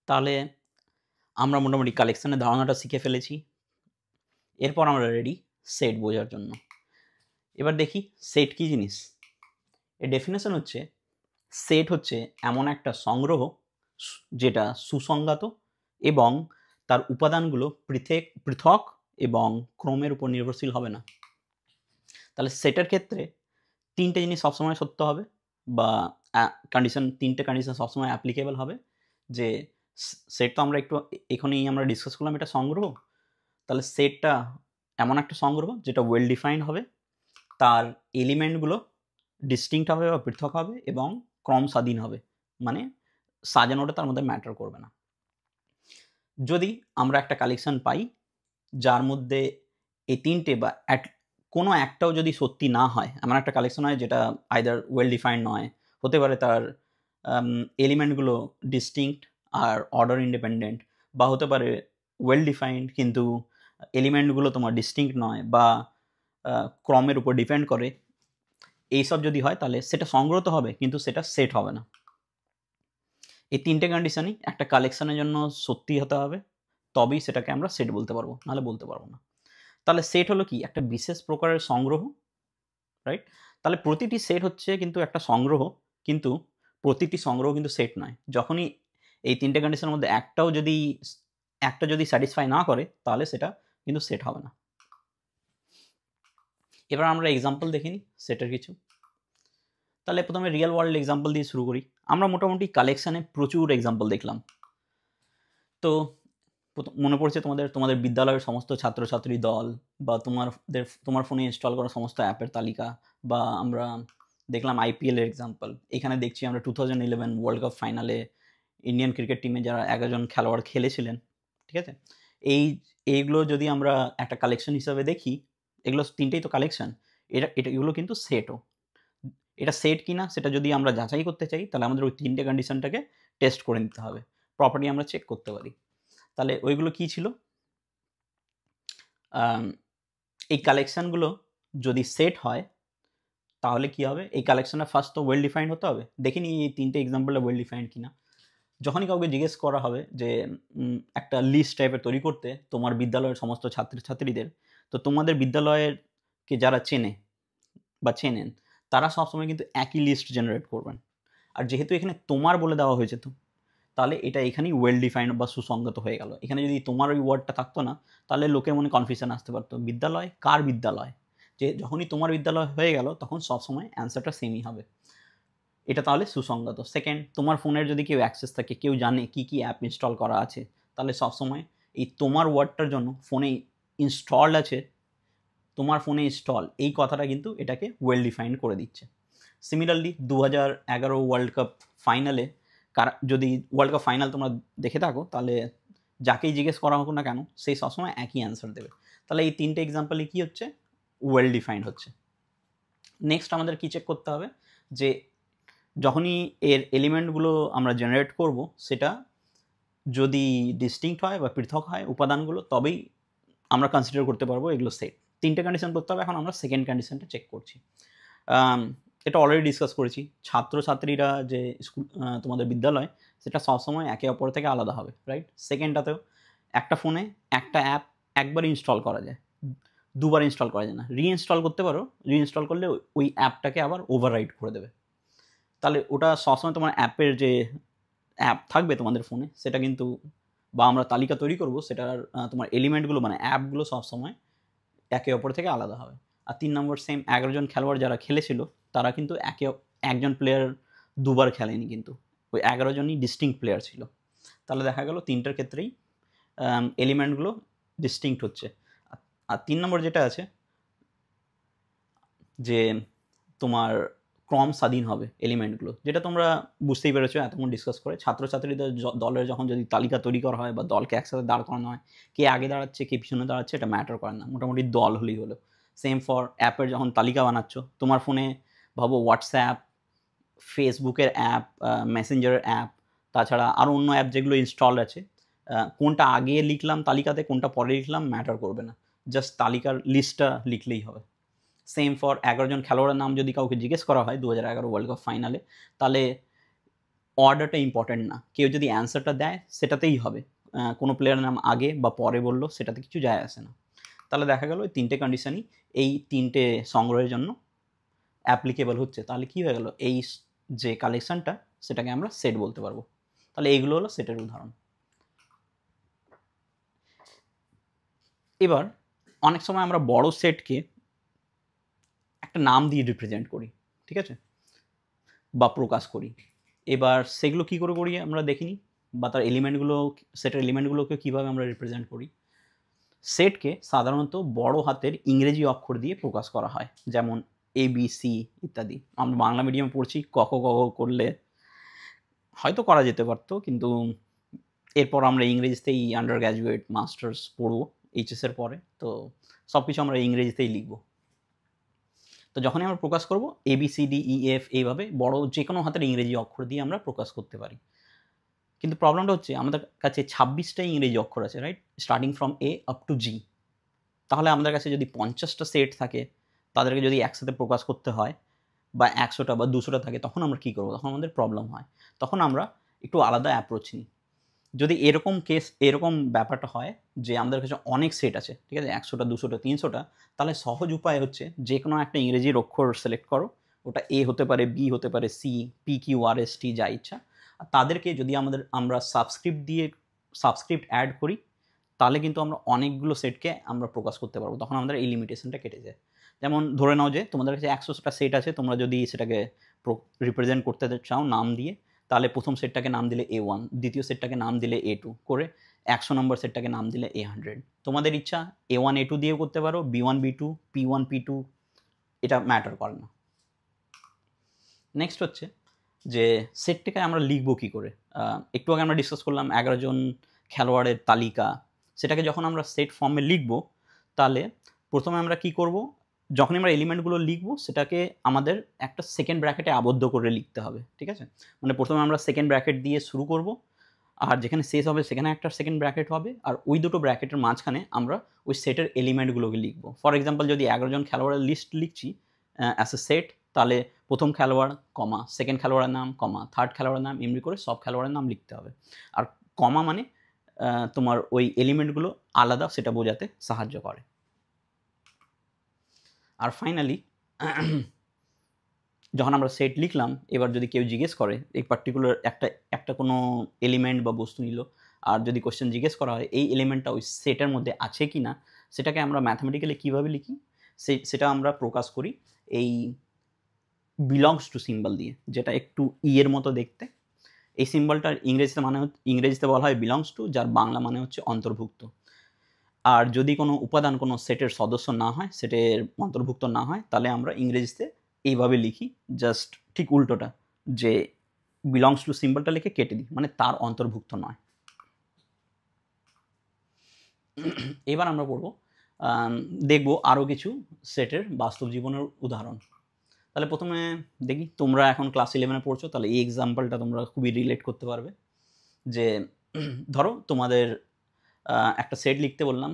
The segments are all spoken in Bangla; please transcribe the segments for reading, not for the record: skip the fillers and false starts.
তাহলে আমরা মোটামুটি কালেকশনের ধারণাটা শিখে ফেলেছি। এরপর আমরা রেডি সেট বোঝার জন্য। এবার দেখি সেট কি জিনিস। এর ডেফিনেশন হচ্ছে সেট হচ্ছে এমন একটা সংগ্রহ যেটা সুসংজ্ঞাত এবং তার উপাদানগুলো পৃথক এবং ক্রমের উপর নির্ভরশীল হবে না। তাহলে সেটের ক্ষেত্রে তিনটে জিনিস সবসময় সত্য হবে বা তিনটে কন্ডিশন সবসময় অ্যাপ্লিকেবল হবে। যে সেট তো আমরা একটু এখনই আমরা ডিসকাস করলাম, এটা সংগ্রহ। তাহলে সেটটা এমন একটা সংগ্রহ যেটা ওয়েল ডিফাইন্ড হবে, তার এলিমেন্টগুলো ডিস্টিংক্ট হবে বা পৃথক হবে এবং ক্রম স্বাধীন হবে, মানে সাজানোটা তার মধ্যে ম্যাটার করবে না। যদি আমরা একটা কালেকশন পাই যার মধ্যে এই তিনটে বা কোনো একটাও যদি সত্যি না হয়, এমন একটা কালেকশন হয় যেটা আইদার ওয়েল ডিফাইন্ড নয়, হতে পারে তার এলিমেন্টগুলো ডিস্টিংক্ট আর অর্ডার ইন্ডিপেন্ডেন্ট, বা হতে পারে ওয়েল ডিফাইন্ড কিন্তু এলিমেন্টগুলো তোমার ডিস্টিংক্ট নয় বা ক্রমের উপর ডিপেন্ড করে, এইসব যদি হয় তাহলে সেটা সংগ্রহ তো হবে কিন্তু সেটা সেট হবে না। এই তিনটে কন্ডিশনই একটা কালেকশনের জন্য সত্যি হতে হবে, তবেই সেটাকে আমরা সেট বলতে পারবো, নাহলে বলতে পারবো না। তাহলে সেট হলো কি একটা বিশেষ প্রকারের সংগ্রহ, রাইট? তাহলে প্রতিটি সেট হচ্ছে কিন্তু একটা সংগ্রহ, কিন্তু প্রতিটি সংগ্রহ কিন্তু সেট নয়। যখনই এই তিনটে কন্ডিশনের মধ্যে একটা যদি স্যাটিসফাই না করে তাহলে সেটা কিন্তু সেট হবে না। এবার আমরা এক্সাম্পল দেখে নিই সেটের কিছু। তাহলে প্রথমে রিয়েল ওয়ার্ল্ড এক্সাম্পল দিয়ে শুরু করি। আমরা মোটামুটি কালেকশানে প্রচুর এক্সাম্পল দেখলাম। তো মনে পড়ছে তোমাদের বিদ্যালয়ের সমস্ত ছাত্রছাত্রী দল, বা তোমার ফোনে ইনস্টল করা সমস্ত অ্যাপের তালিকা, বা আমরা দেখলাম আইপিএলের এক্সাম্পল। এখানে দেখছি আমরা 2011 ওয়ার্ল্ড কাপ ফাইনালে ইন্ডিয়ান ক্রিকেট টিমে যারা 11 জন খেলোয়াড় খেলেছিলেন, ঠিক আছে? এইগুলো যদি আমরা একটা কালেকশন হিসাবে দেখি, এগুলো তিনটেই তো কালেকশন, এগুলো কিন্তু সেটও। এটা সেট কিনা সেটা যদি আমরা যাচাই করতে চাই তাহলে আমাদের ওই তিনটে কন্ডিশনটাকে টেস্ট করে নিতে হবে, প্রপার্টি আমরা চেক করতে পারি। তাহলে ওইগুলো কি ছিল? এই কালেকশানগুলো যদি সেট হয় তাহলে কি হবে? এই কালেকশানটা ফার্স্ট তো ওয়েল ডিফাইন্ড হতে হবে। দেখিনি এই তিনটে এক্সাম্পলটা ওয়েল ডিফাইন্ড কিনা। যখনই কাউকে জিজ্ঞেস করা হবে যে একটা লিস্ট টাইপের তৈরি করতে তোমার বিদ্যালয়ের সমস্ত ছাত্রছাত্রীদের, তো তোমাদের বিদ্যালয়েরকে যারা চেনে বা চেনেন তারা সবসময় কিন্তু একই লিস্ট জেনারেট করবেন। আর যেহেতু এখানে তোমার বলে দেওয়া হয়েছে, তো তাহলে এটা এখানেই ওয়েল ডিফাইন্ড বা সুসংগত হয়ে গেল। এখানে যদি তোমার ওই ওয়ার্ডটা থাকতো না তাহলে লোকের মনে কনফিউশন আসতে পারতো, বিদ্যালয় কার বিদ্যালয়? যে যখনই তোমার বিদ্যালয় হয়ে গেল তখন সবসময় অ্যান্সারটা সেমই হবে। এটা তাহলে সুসংগত। সেকেন্ড, তোমার ফোনের যদি কেউ অ্যাক্সেস থাকে, কেউ জানে কি কি অ্যাপ ইনস্টল করা আছে, তাহলে সবসময় এই তোমার ওয়ার্ডটার জন্য ফোনে ইনস্টলড আছে, তোমার ফোনে ইনস্টল, এই কথাটা কিন্তু এটাকে ওয়েল ডিফাইন্ড করে দিচ্ছে। সিমিলারলি 2011 ওয়ার্ল্ড কাপ ফাইনালে যদি ওয়ার্ল্ড কাপ ফাইনাল তোমরা দেখে থাকো তাহলে যাকেই জিজ্ঞেস করা হোক না কেন সেই সবসময় একই অ্যান্সার দেবে। তাহলে এই তিনটে এক্সাম্পলে কী হচ্ছে? ওয়েল ডিফাইন্ড হচ্ছে। নেক্সট আমাদের কী চেক করতে হবে? যে যখনই এর এলিমেন্টগুলো আমরা জেনারেট করব সেটা যদি ডিস্টিংক্ট হয় বা পৃথক হয় উপাদানগুলো, তবেই আমরা কনসিডার করতে পারবো এগুলো সেট। তিনটে কন্ডিশন করতে হবে। এখন আমরা সেকেন্ড কন্ডিশনটা চেক করছি। এটা অলরেডি ডিসকাস করেছি, ছাত্রছাত্রীরা যে স্কুল তোমাদের বিদ্যালয় সেটা সবসময় একে অপর থেকে আলাদা হবে, রাইট? সেকেন্ডটাতেও একটা ফোনে একটা অ্যাপ একবার ইনস্টল করা যায়, দুবার ইনস্টল করা যায় না। রিইনস্টল করতে পারো, রিইনস্টল করলে ওই অ্যাপটাকে আবার ওভাররাইট করে দেবে। তাহলে ওটা সবসময় তোমার অ্যাপের যে অ্যাপ থাকবে তোমাদের ফোনে সেটা কিন্তু, বা আমরা তালিকা তৈরি করব সেটার তোমার এলিমেন্টগুলো মানে অ্যাপগুলো সবসময় একে অপর থেকে আলাদা হবে। আর 3 নম্বর, সেম 11 জন খেলোয়াড় যারা খেলেছিল তারা কিন্তু একজন প্লেয়ার দুবার খেলেনি, কিন্তু ওই 11 জনই ডিস্টিংক্ট প্লেয়ার ছিল। তাহলে দেখা গেল তিনটার ক্ষেত্রেই এলিমেন্টগুলো ডিস্টিংক্ট হচ্ছে। আর 3 নম্বর যেটা আছে যে তোমার ক্রম স্বাধীন হবে এলিমেন্টগুলো, যেটা তোমরা বুঝতেই পেরেছো এতক্ষণ ডিসকাস করে। ছাত্রছাত্রীদের দলের যখন যদি তালিকা তৈরি করা হয় বা দলকে একসাথে দাঁড় করানো হয়, কে আগে দাঁড়াচ্ছে কে পিছনে দাঁড়াচ্ছে এটা ম্যাটার করে না, মোটামুটি দল হলেই হলো। সেম ফর অ্যাপের যখন তালিকা বানাচ্ছ, তোমার ফোনে ভাবো হোয়াটসঅ্যাপ, ফেসবুকের অ্যাপ, মেসেঞ্জারের অ্যাপ, তাছাড়া আরও অন্য অ্যাপ যেগুলো ইনস্টল আছে, কোনটা আগে লিখলাম তালিকাতে কোনটা পরে লিখলাম ম্যাটার করবে না, জাস্ট তালিকার লিস্টটা লিখলেই হবে। সেম ফর 11 জন খেলোয়াড়ের নাম যদি কাউকে জিজ্ঞেস করা হয় 2011 ওয়ার্ল্ড কাপ ফাইনালে, তাহলে অর্ডারটা ইম্পর্টেন্ট না, কেউ যদি অ্যান্সারটা দেয় সেটাতেই হবে, কোনো প্লেয়ারের নাম আগে বা পরে বললো সেটাতে কিছু যায় আসে না। তাহলে দেখা গেল এই 3টে কন্ডিশনই এই 3টে সংগ্রহের জন্য অ্যাপ্লিকেবল হচ্ছে। তাহলে কি হয়ে গেল, এই যে কালেকশনটা সেটাকে আমরা সেট বলতে পারবো। তাহলে এইগুলো হলো সেটের উদাহরণ। এবার অনেক সময় আমরা বড় সেটকে একটা নাম দিয়ে রিপ্রেজেন্ট করি, ঠিক আছে, বা প্রকাশ করি। এবার সেগুলো কি করে করি আমরা দেখিনি, বা তার এলিমেন্টগুলো, সেটের এলিমেন্টগুলোকে কীভাবে আমরা রিপ্রেজেন্ট করি। সেটকে সাধারণত বড় হাতের ইংরেজি অক্ষর দিয়ে প্রকাশ করা হয়, যেমন ABC ইত্যাদি। আমরা বাংলা মিডিয়ামে পড়ছি, ক খ গ ঘ করলে হয়তো করা যেতে পারতো, কিন্তু এরপর আমরা ইংরেজিতেই আন্ডার গ্র্যাজুয়েট মাস্টার্স পড়বো এইচএসের পরে, তো সব কিছু আমরা ইংরেজিতেই লিখব। তো যখনই আমরা প্রকাশ করব ABCDEF এইভাবে বড় যে কোনো হাতের ইংরেজি অক্ষর দিয়ে আমরা প্রকাশ করতে পারি। কিন্তু প্রবলেমটা হচ্ছে আমাদের কাছে 26টা ইংরেজি অক্ষর আছে, right, starting from A up to G। তাহলে আমাদের কাছে যদি 50টা সেট থাকে, তাদেরকে যদি একসাথে প্রকাশ করতে হয়, বা 100টা বা 200টা থাকে, তখন আমরা কী করবো, তখন আমাদের প্রবলেম হয়। তখন আমরা একটু আলাদা অ্যাপ্রোচ নিই। যদি এরকম ব্যাপারটা হয় যে আমাদের কাছে অনেক সেট আছে, ঠিক আছে, 100টা 200টা 300টা, তাহলে সহজ উপায় হচ্ছে যে কোনো একটা ইংরেজির অক্ষর সিলেক্ট করো, ওটা A হতে পারে, B হতে পারে, C, PQRST যা ইচ্ছা, আর তাদেরকে যদি আমরা সাবস্ক্রিপ্ট অ্যাড করি, তাহলে কিন্তু আমরা অনেকগুলো সেটকে আমরা প্রকাশ করতে পারবো। তখন আমাদের এই লিমিটেশনটা কেটে যায়। যেমন ধরে নাও যে তোমাদের কাছে 100টা সেট আছে, তোমরা যদি সেটাকে রিপ্রেজেন্ট করতে চাও নাম দিয়ে, তাহলে প্রথম সেটটাকে নাম দিলে A1, দ্বিতীয় সেটটাকে নাম দিলে A2 করে 100 নম্বর সেটটাকে নাম দিলে A100। তোমাদের ইচ্ছা A1 A2 দিয়েও করতে পারো, B1 B2, P1 P2, এটা ম্যাটার করে না। নেক্সট হচ্ছে যে সেটটাকে আমরা লিখবো কী করে। একটু আগে আমরা ডিসকাস করলাম 11 জন খেলোয়াড়ের তালিকা, সেটাকে যখন আমরা সেট ফর্মে লিখবো, তাহলে প্রথমে আমরা কি করব, যখন আমরা এলিমেন্টগুলো লিখবো সেটাকে আমাদের একটা সেকেন্ড ব্র্যাকেটে আবদ্ধ করে লিখতে হবে, ঠিক আছে। মানে প্রথমে আমরা সেকেন্ড ব্র্যাকেট দিয়ে শুরু করব, আর যেখানে শেষ হবে সেখানে একটা সেকেন্ড ব্র্যাকেট হবে, আর ওই দুটো ব্র্যাকেটের মাঝখানে আমরা ওই সেটের এলিমেন্টগুলোকে লিখবো। ফর এক্সাম্পল, যদি 11 জন খেলোয়াড়ের লিস্ট লিখছি অ্যাজ এ সেট, তাহলে প্রথম খেলোয়াড় কমা, সেকেন্ড খেলোয়াড়ের নাম কমা, থার্ড খেলোয়াড়ের নাম, এমনি করে সব খেলোয়াড়ের নাম লিখতে হবে। আর কমা মানে তোমার ওই এলিমেন্টগুলো আলাদা সেটা বোঝাতে সাহায্য করে। আর ফাইনালি যখন আমরা সেট লিখলাম, এবার যদি কেউ জিজ্ঞেস করে এই পার্টিকুলার একটা কোনো এলিমেন্ট বা বস্তু নিল, আর যদি কোশ্চেন জিজ্ঞেস করা হয় এই এলিমেন্টটা ওই সেটের মধ্যে আছে কি না, সেটাকে আমরা ম্যাথামেটিক্যালি কীভাবে লিখি, সেটা আমরা প্রকাশ করি এই বিলংস টু সিম্বল দিয়ে, যেটা একটু এর মতো দেখতে। এই সিম্বলটার ইংরেজিতে বলা হয় বিলংস টু, যার বাংলা মানে হচ্ছে অন্তর্ভুক্ত। আর যদি কোনো উপাদান কোনো সেটের সদস্য না হয়, সেটের অন্তর্ভুক্ত না হয়, তাহলে আমরা ইংরেজিতে এইভাবে লিখি, জাস্ট ঠিক উল্টোটা, যে বিলংস টু সিম্বলটা লিখে কেটে দিই, মানে তার অন্তর্ভুক্ত নয়। এবার আমরা দেখব আরও কিছু সেটের বাস্তব জীবনের উদাহরণ। তাহলে প্রথমে দেখি, তোমরা এখন ক্লাস 11-এ পড়ছো, তাহলে এই এক্সাম্পলটা তোমরা খুবই রিলেট করতে পারবে। যে ধরো তোমাদের একটা সেট লিখতে বললাম,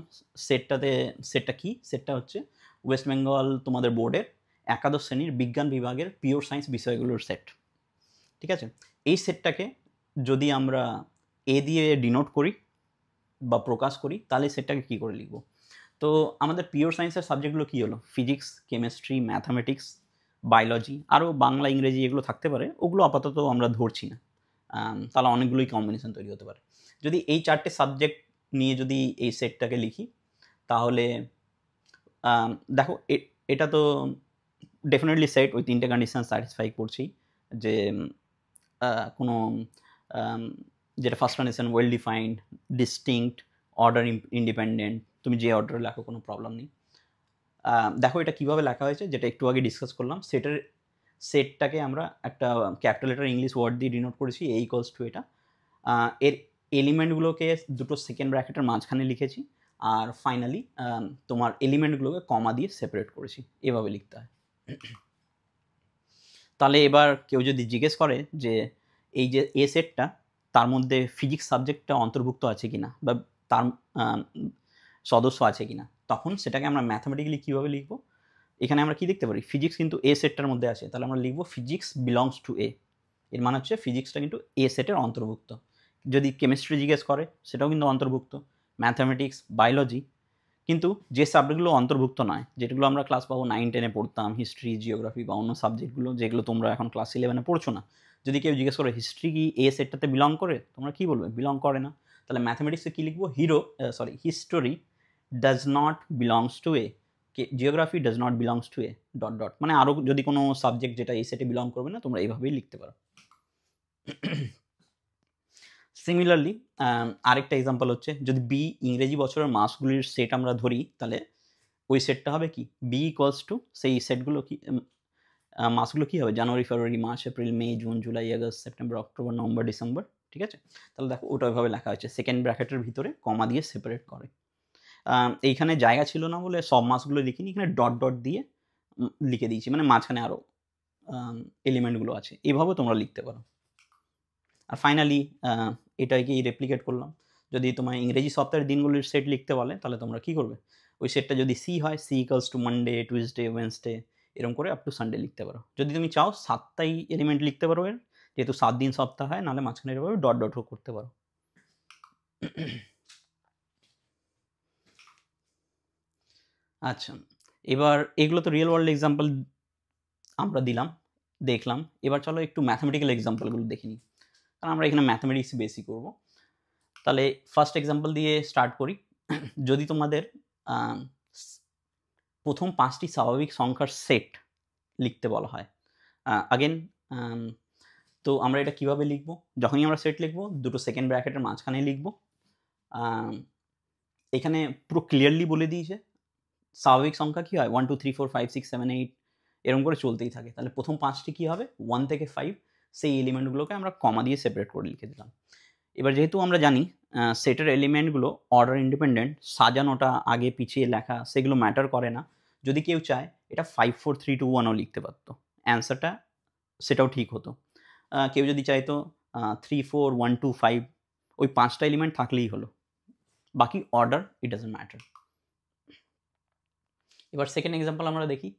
সেটটা কি, সেটটা হচ্ছে ওয়েস্ট বেঙ্গল তোমাদের বোর্ডের একাদশ শ্রেণীর বিজ্ঞান বিভাগের পিওর সায়েন্স বিষয়গুলোর সেট, ঠিক আছে। এই সেটটাকে যদি আমরা এ দিয়ে ডিনোট করি বা প্রকাশ করি, তাহলে সেটটাকে কী করে লিখব। তো আমাদের পিওর সায়েন্সের সাবজেক্টগুলো কী হলো, ফিজিক্স, কেমিস্ট্রি, ম্যাথামেটিক্স, বায়োলজি, আরও বাংলা ইংরেজি এগুলো থাকতে পারে, ওগুলো আপাতত আমরা ধরছি না, তাহলে অনেকগুলোই কম্বিনেশন তৈরি হতে পারে। যদি এই 4টে সাবজেক্ট নিয়ে যদি এই সেটটাকে লিখি, তাহলে দেখো এটা তো ডেফিনেটলি সেট ওই 3টে কন্ডিশন স্যাটিসফাই করছেই, যে কোনো যেটা first condition well defined, distinct, order independent, তুমি যে অর্ডারে লেখো কোনো প্রবলেম নেই। দেখো এটা কীভাবে লেখা হয়েছে, যেটা একটু আগে ডিসকাস করলাম, সেটটাকে আমরা একটা ক্যাপিটাল লেটার ইংলিশ ওয়ার্ড দিয়ে ডিনোট করেছি, A ইকুয়ালস টু এটা। এর এলিমেন্টগুলোকে দুটো সেকেন্ড ব্র্যাকেটের মাঝখানে লিখেছি, আর ফাইনালি তোমার এলিমেন্টগুলোকে কমা দিয়ে সেপারেট করেছি, এভাবে লিখতে হয়। তাহলে এবার কেউ যদি জিজ্ঞেস করে যে এই যে এ সেটটা, তার মধ্যে ফিজিক্স সাবজেক্টটা অন্তর্ভুক্ত আছে কিনা, বা তার সদস্য আছে কিনা, তখন সেটাকে আমরা ম্যাথামেটিক্যালি কীভাবে লিখব। এখানে আমরা কি দেখতে পারি, ফিজিক্স কিন্তু এ সেটটার মধ্যে আছে, তাহলে আমরা লিখব ফিজিক্স বিলংস টু এ। এর মানে হচ্ছে ফিজিক্সটা কিন্তু এ সেটের অন্তর্ভুক্ত। যদি কেমিস্ট্রি জিজ্ঞেস করে সেটাও কিন্তু অন্তর্ভুক্ত, ম্যাথামেটিক্স, বায়োলজি। কিন্তু যে সাবজেক্টগুলো অন্তর্ভুক্ত নয়, যেগুলো আমরা ক্লাস পাবো 9-10-এ পড়তাম, হিস্ট্রি, জিওগ্রাফি বা অন্য সাবজেক্টগুলো যেগুলো তোমরা এখন ক্লাস 11-এ পড়ছো না, যদি কেউ জিজ্ঞেস করে হিস্ট্রি কি এ সেটটাতে বিলং করে, তোমরা কি বলবে? বিলং করে না। তাহলে ম্যাথামেটিক্সে কী লিখবো? History does not belongs to A, geography does not belongs to A dot dot, মানে আরও যদি কোনো সাবজেক্ট যেটা এই সেটে বিলং করবে না, তোমরা এইভাবেই লিখতে পারো। সিমিলারলি আরেকটা এক্সাম্পল হচ্ছে, যদি বি ইংরেজি বছরের মাসগুলির সেট আমরা ধরি, তাহলে ওই সেটটা হবে কি? বি ইকুয়ালস টু, সেই সেটগুলো কি মাসগুলো কী হবে? January, February, March, April, May, June, July, August, September, October, November, December. ঠিক আছে? তাহলে দেখো ওটা ওইভাবে লেখা হয়েছে, সেকেন্ড ব্র্যাকেটের ভিতরে কমা দিয়ে সেপারেট করে। এইখানে জায়গা ছিল না বলে সব মাসগুলো লিখিনি, এখানে ডট ডট দিয়ে লিখে দিয়েছি, মানে মাঝখানে আরও এলিমেন্টগুলো আছে। এইভাবে তোমরা লিখতে পারো। আর ফাইনালি এটাকেই রেপ্লিকেট করলাম। যদি তোমার ইংরেজি সপ্তাহের দিনগুলির সেট লিখতে বলে, তাহলে তোমরা কী করবে? ওই সেটটা যদি সি হয়, C equals to Monday, Tuesday, Wednesday, এরকম করে আপ টু সানডে লিখতে পারো। যদি তুমি চাও 7টাই এলিমেন্ট লিখতে পারো এর, যেহেতু 7 দিন সপ্তাহ হয়, নাহলে মাঝখানে এভাবে ডট ডটও করতে পারো। আচ্ছা, এবার এগুলো তো রিয়েল ওয়ার্ল্ড এক্সাম্পল আমরা দিলাম, দেখলাম। এবার চলো একটু ম্যাথামেটিক্যাল এক্সাম্পলগুলো দেখে নিই, কারণ আমরা এখানে ম্যাথামেটিক্স বেশি করব। তাহলে ফার্স্ট এক্সাম্পল দিয়ে স্টার্ট করি। যদি তোমাদের প্রথম 5টি স্বাভাবিক সংখ্যার সেট লিখতে বলা হয়, আগেন তো আমরা এটা কিভাবে লিখব? যখনই আমরা সেট লিখব, দুটো সেকেন্ড ব্র্যাকেটের মাঝখানে লিখব। এখানে পুরো ক্লিয়ারলি বলে দিয়েছে স্বাভাবিক সংখ্যা কী হয়, 1 2 3 4 5 6 7 8 এরকম করে চলতেই থাকে। তাহলে প্রথম 5টি কী হবে? 1 থেকে 5, সেই এলিমেন্টগুলোকে আমরা কমা দিয়ে সেপারেট করে লিখে দিলাম। এবার যেহেতু আমরা জানি সেটের এলিমেন্টগুলো অর্ডার ইন্ডিপেন্ডেন্ট, সাজানোটা আগে পিছিয়ে লেখা সেগুলো ম্যাটার করে না। যদি কেউ চায় এটা 5 4 3 2 1ও লিখতে পারতো, অ্যান্সারটা সেটাও ঠিক হতো। কেউ যদি চাইতো 3 4 1 2 5, ওই 5টা এলিমেন্ট থাকলেই হলো, বাকি অর্ডার ইট ডাজন্ট ম্যাটার। এবার সেকেন্ড এক্সাম্পল আমরা দেখি।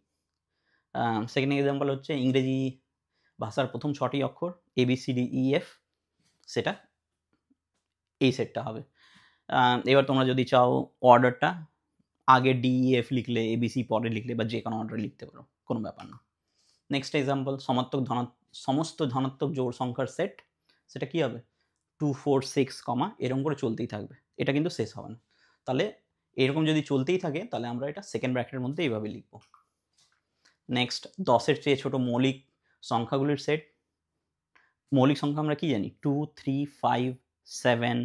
সেকেন্ড এক্সাম্পল হচ্ছে ইংরেজি ভাষার প্রথম 6টি অক্ষর ABCDEF, সেটা এই সেটটা হবে। এবার তোমরা যদি চাও অর্ডারটা আগে DEF লিখলে, ABC পরে লিখলে, বা যে কোনো অর্ডারে লিখতে পারো, কোনো ব্যাপার না। নেক্সট এক্সাম্পল, সমস্ত ধনাত্মক জোড় সংখ্যার সেট, সেটা কী হবে? 2 4 6, এরকম করে চলতেই থাকবে, এটা কিন্তু শেষ হবে না। তাহলে এরকম যদি চলতেই থাকে, তাহলে আমরা এটা সেকেন্ড ব্র্যাকেটের মধ্যে এইভাবে লিখব। নেক্সট, 10-এর চেয়ে ছোট মৌলিক সংখ্যাগুলির সেট। মৌলিক সংখ্যা আমরা কি জানি? 2 3 5 7